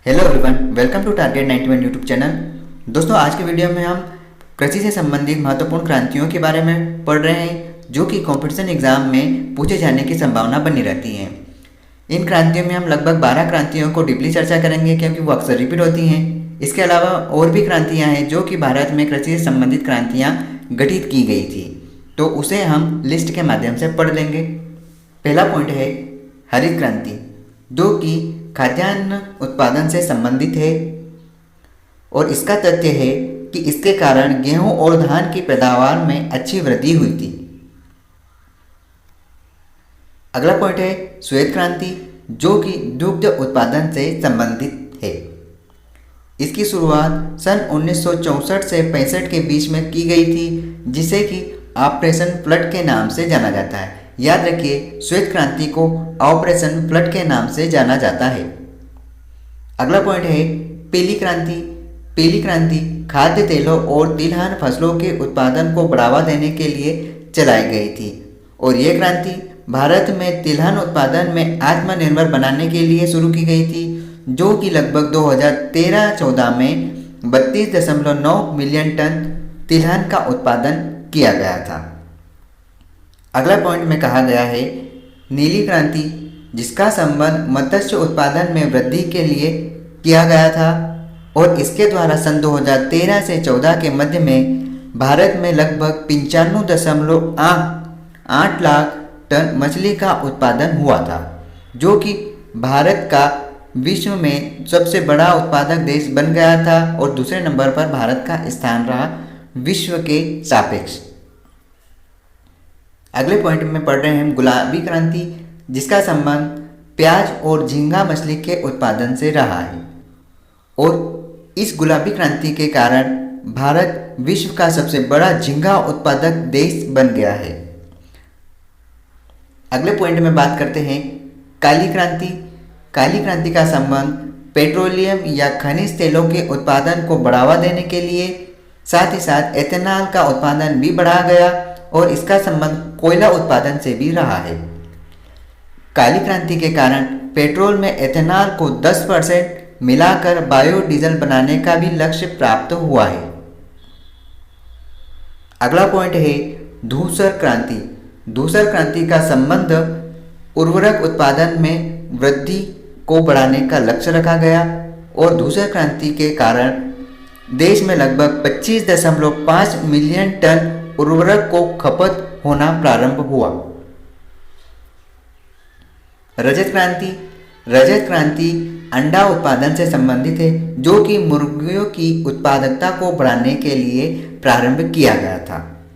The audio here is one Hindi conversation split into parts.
Hello everyone, welcome to target 91 YouTube channel. दोस्तों, आज के वीडियो में हम कृषि से संबंधित महत्वपूर्ण क्रांतियों के बारे में पढ़ रहे हैं जो कि कंपटीशन एग्जाम में पूछे जाने की संभावना बनी रहती है। इन क्रांतियों में हम लगभग 12 क्रांतियों को डीपली चर्चा करेंगे क्योंकि वो अक्सर रिपीट होती हैं। इसके अलावा और भी क्रांतियाँ हैं जो कि भारत में कृषि से संबंधित क्रांतियाँ गठित की गई थी, तो उसे हम लिस्ट के माध्यम से पढ़ लेंगे। पहला पॉइंट है हरित क्रांति, जो कि खाद्यान्न उत्पादन से संबंधित है और इसका तथ्य है कि इसके कारण गेहूं और धान की पैदावार में अच्छी वृद्धि हुई थी। अगला पॉइंट है श्वेत क्रांति, जो कि दुग्ध उत्पादन से संबंधित है। इसकी शुरुआत सन 1964 से 65 के बीच में की गई थी, जिसे कि ऑपरेशन फ्लड के नाम से जाना जाता है। याद रखिए, श्वेत क्रांति को ऑपरेशन फ्लड के नाम से जाना जाता है। अगला पॉइंट है पीली क्रांति। पीली क्रांति खाद्य तेलों और तिलहन फसलों के उत्पादन को बढ़ावा देने के लिए चलाई गई थी और ये क्रांति भारत में तिलहन उत्पादन में आत्मनिर्भर बनाने के लिए शुरू की गई थी, जो कि लगभग 2013-14 में 32.9 मिलियन टन तिलहन का उत्पादन किया गया था। अगला पॉइंट में कहा गया है नीली क्रांति, जिसका संबंध मत्स्य उत्पादन में वृद्धि के लिए किया गया था और इसके द्वारा सन 2013 से 14 के मध्य में भारत में लगभग 95.8 लाख टन मछली का उत्पादन हुआ था, जो कि भारत का विश्व में सबसे बड़ा उत्पादक देश बन गया था और दूसरे नंबर पर भारत का स्थान रहा विश्व के सापेक्ष। अगले पॉइंट में पढ़ रहे हैं गुलाबी क्रांति, जिसका संबंध प्याज और झींगा मछली के उत्पादन से रहा है और इस गुलाबी क्रांति के कारण भारत विश्व का सबसे बड़ा झींगा उत्पादक देश बन गया है। अगले पॉइंट में बात करते हैं काली क्रांति। काली क्रांति का संबंध पेट्रोलियम या खनिज तेलों के उत्पादन को बढ़ावा देने के लिए साथ ही साथ एथेनॉल का उत्पादन भी बढ़ा गया और इसका संबंध कोयला उत्पादन से भी रहा है। काली क्रांति के कारण पेट्रोल में एथेनॉल को 10% मिलाकर बायोडीजल बनाने का भी लक्ष्य प्राप्त हुआ है। अगला पॉइंट है धूसर क्रांति। धूसर क्रांति का संबंध उर्वरक उत्पादन में वृद्धि को बढ़ाने का लक्ष्य रखा गया और धूसर क्रांति के कारण देश में लगभग 25.5 मिलियन टन उर्वरक को खपत होना प्रारंभ हुआ। रजत क्रांति। रजत क्रांति अंडा उत्पादन से संबंधित है, जो कि मुर्गियों की उत्पादकता को बढ़ाने के लिए प्रारंभ किया गया था।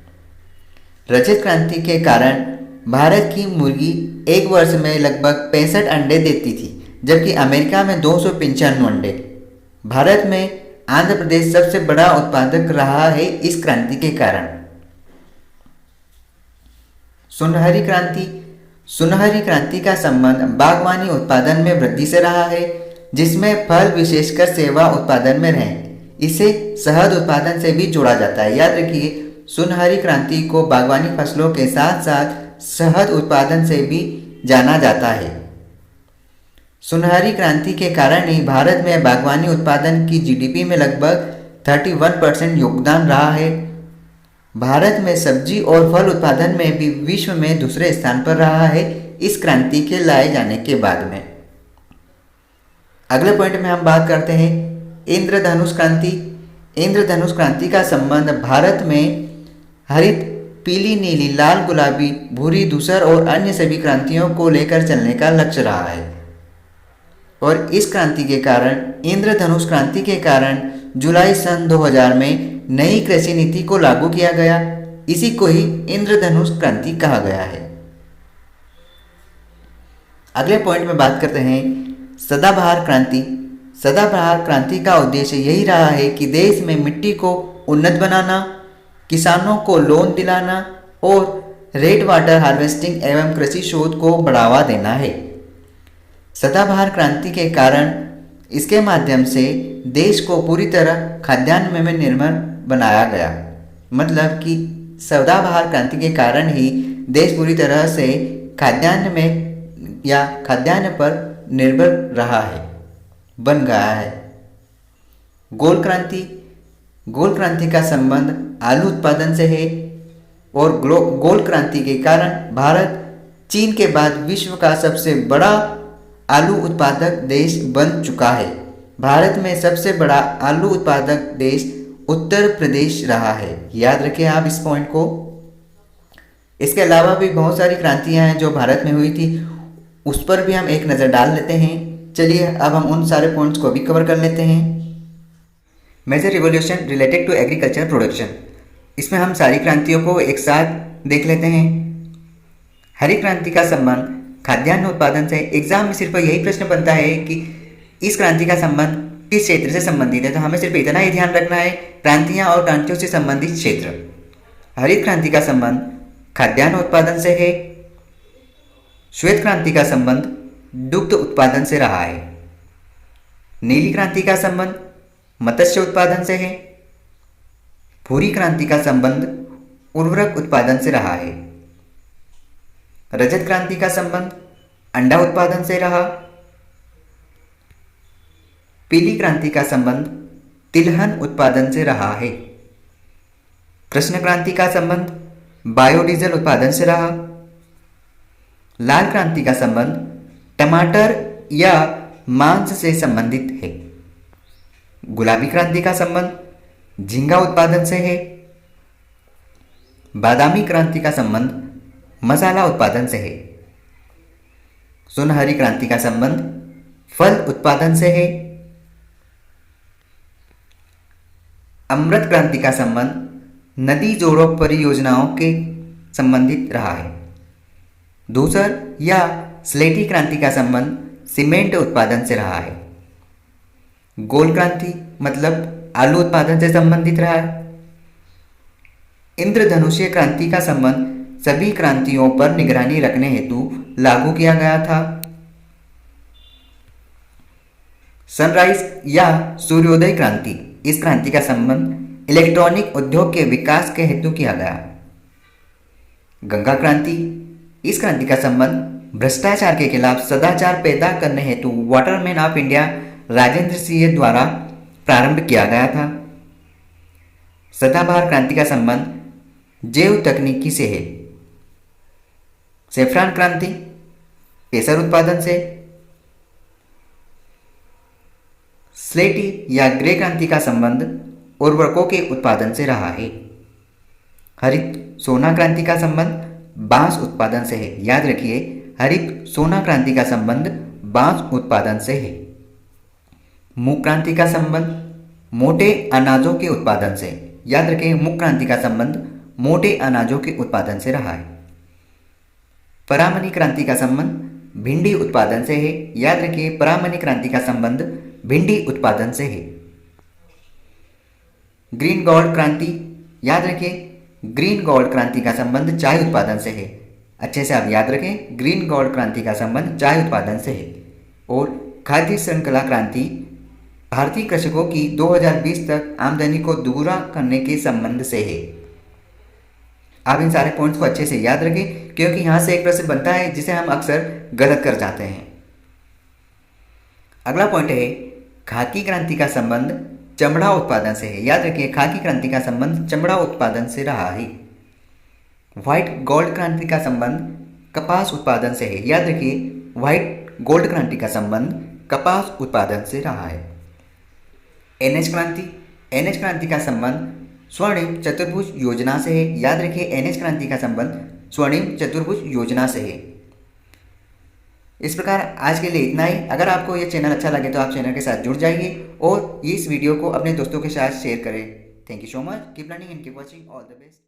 रजत क्रांति के कारण भारत की मुर्गी एक वर्ष में लगभग 65 अंडे देती थी, जबकि अमेरिका में 295 अंडे। भारत में आंध्र प्रदेश सबसे बड़ा उत्पादक रहा है इस क्रांति के कारण। सुनहरी क्रांति। सुनहरी क्रांति का संबंध बागवानी उत्पादन में वृद्धि से रहा है, जिसमें फल विशेषकर सेवा उत्पादन में रहे। इसे शहद उत्पादन से भी जोड़ा जाता है। याद रखिए, सुनहरी क्रांति को बागवानी फसलों के साथ साथ शहद उत्पादन से भी जाना जाता है। सुनहरी क्रांति के कारण ही भारत में बागवानी उत्पादन की जीडीपी में लगभग 31% योगदान रहा है। भारत में सब्जी और फल उत्पादन में भी विश्व में दूसरे स्थान पर रहा है इस क्रांति के लाए जाने के बाद में। अगले पॉइंट में हम बात करते हैं इंद्रधनुष क्रांति। इंद्रधनुष क्रांति का संबंध भारत में हरित, पीली, नीली, लाल, गुलाबी, भूरी, धूसर और अन्य सभी क्रांतियों को लेकर चलने का लक्ष्य रहा है और इस क्रांति के कारण इंद्रधनुष क्रांति के कारण जुलाई सन 2000 में नई कृषि नीति को लागू किया गया। इसी को ही इंद्रधनुष क्रांति कहा गया है। अगले पॉइंट में बात करते हैं सदाबहार क्रांति। सदाबहार क्रांति का उद्देश्य यही रहा है कि देश में मिट्टी को उन्नत बनाना, किसानों को लोन दिलाना और रेन वाटर हार्वेस्टिंग एवं कृषि शोध को बढ़ावा देना है। सदाबहार क्रांति के कारण इसके माध्यम से देश को पूरी तरह खाद्यान्न में निर्भर बनाया गया। मतलब कि सदाबहार क्रांति के कारण ही देश पूरी तरह से खाद्यान्न में या खाद्यान्न पर निर्भर रहा है। बन गया है। गोल क्रांति का संबंध आलू उत्पादन से है और गोल क्रांति के कारण भारत चीन के बाद विश्व का सबसे बड़ा आलू उत्पादक देश बन चुका है। भारत में सबसे बड़ा आलू उत्पादक देश उत्तर प्रदेश रहा है। याद रखें आप इस पॉइंट को। इसके अलावा भी बहुत सारी क्रांतियां हैं जो भारत में हुई थी, उस पर भी हम एक नज़र डाल लेते हैं। चलिए अब हम उन सारे पॉइंट्स को भी कवर कर लेते हैं। Major revolution related to agriculture production, इसमें हम सारी क्रांतियों को एक साथ देख लेते हैं। हरित क्रांति का संबंध खाद्यान्न उत्पादन से। एग्जाम में सिर्फ यही प्रश्न बनता है कि इस क्रांति का संबंध किस क्षेत्र से संबंधित है, तो हमें सिर्फ इतना ही ध्यान रखना है, क्रांतियां और क्रांतियों से संबंधित क्षेत्र। हरित क्रांति का संबंध खाद्यान्न उत्पादन से है। श्वेत क्रांति का संबंध दुग्ध उत्पादन से रहा है। नीली क्रांति का संबंध मत्स्य उत्पादन से है। भूरी क्रांति का संबंध उर्वरक उत्पादन से रहा है। रजत क्रांति का संबंध अंडा उत्पादन से रहा। पीली क्रांति का संबंध तिलहन उत्पादन से रहा है। कृष्ण क्रांति का संबंध बायोडीजल उत्पादन से रहा। लाल क्रांति का संबंध टमाटर या मांस से संबंधित है। गुलाबी क्रांति का संबंध झींगा उत्पादन से है। बादामी क्रांति का संबंध मसाला उत्पादन से है। सुनहरी क्रांति का संबंध फल उत्पादन से है। अमृत क्रांति का संबंध नदी जोड़ों परियोजनाओं के संबंधित रहा है। धूसर या स्लेटी क्रांति का संबंध सीमेंट उत्पादन से रहा है। गोल क्रांति मतलब आलू उत्पादन से संबंधित रहा है। इंद्रधनुषीय क्रांति का संबंध सभी क्रांतियों पर निगरानी रखने हेतु लागू किया गया था। सनराइज या सूर्योदय क्रांति, इस क्रांति का संबंध इलेक्ट्रॉनिक उद्योग के विकास के हेतु किया गया। गंगा क्रांति, इस क्रांति का संबंध भ्रष्टाचार के खिलाफ सदाचार पैदा करने हेतु Waterman of India Rajendra Singh द्वारा प्रारंभ किया गया था। सदाबहार क्रांति का संबंध जैव तकनीकी से है। सेफ्रॉन क्रांति केसर उत्पादन से। स्लेटी या ग्रे क्रांति का संबंध उर्वरकों के उत्पादन से रहा है। हरित सोना क्रांति का संबंध बांस उत्पादन से है। याद रखिए, हरित सोना क्रांति का संबंध बांस उत्पादन से है। मूंग क्रांति का संबंध मोटे अनाजों के उत्पादन से। याद रखें, मूंग क्रांति का संबंध मोटे अनाजों के उत्पादन से रहा है। परामनी क्रांति का संबंध भिंडी उत्पादन से है। याद रखिए, परामनी क्रांति का संबंध भिंडी उत्पादन से है। ग्रीन गोल्ड क्रांति, याद रखिए, ग्रीन गोल्ड क्रांति का संबंध चाय उत्पादन से है। अच्छे से आप याद रखें, ग्रीन गोल्ड क्रांति का संबंध चाय उत्पादन से है। और खाद्य श्रृंखला क्रांति भारतीय कृषकों की 2020 तक आमदनी को दोगुना करने के संबंध से है। आप इन सारे पॉइंट्स को अच्छे से याद रखें, क्योंकि यहां से एक प्रश्न बनता है जिसे हम अक्सर गलत कर जाते हैं। अगला पॉइंट है खाकी क्रांति का संबंध चमड़ा उत्पादन से है। याद रखिए, खाकी क्रांति का संबंध चमड़ा उत्पादन से रहा है। व्हाइट गोल्ड क्रांति का संबंध कपास उत्पादन से है। याद रखिए, व्हाइट गोल्ड क्रांति का संबंध कपास उत्पादन से रहा है। एनएच क्रांति का संबंध स्वर्णिम चतुर्भुज योजना से है। याद रखिए, एनएच क्रांति का संबंध स्वर्णिम चतुर्भुज योजना से है। इस प्रकार आज के लिए इतना ही। अगर आपको ये चैनल अच्छा लगे तो आप चैनल के साथ जुड़ जाइए और इस वीडियो को अपने दोस्तों के साथ शेयर करें। Thank you so much. Keep learning and keep watching. All the best.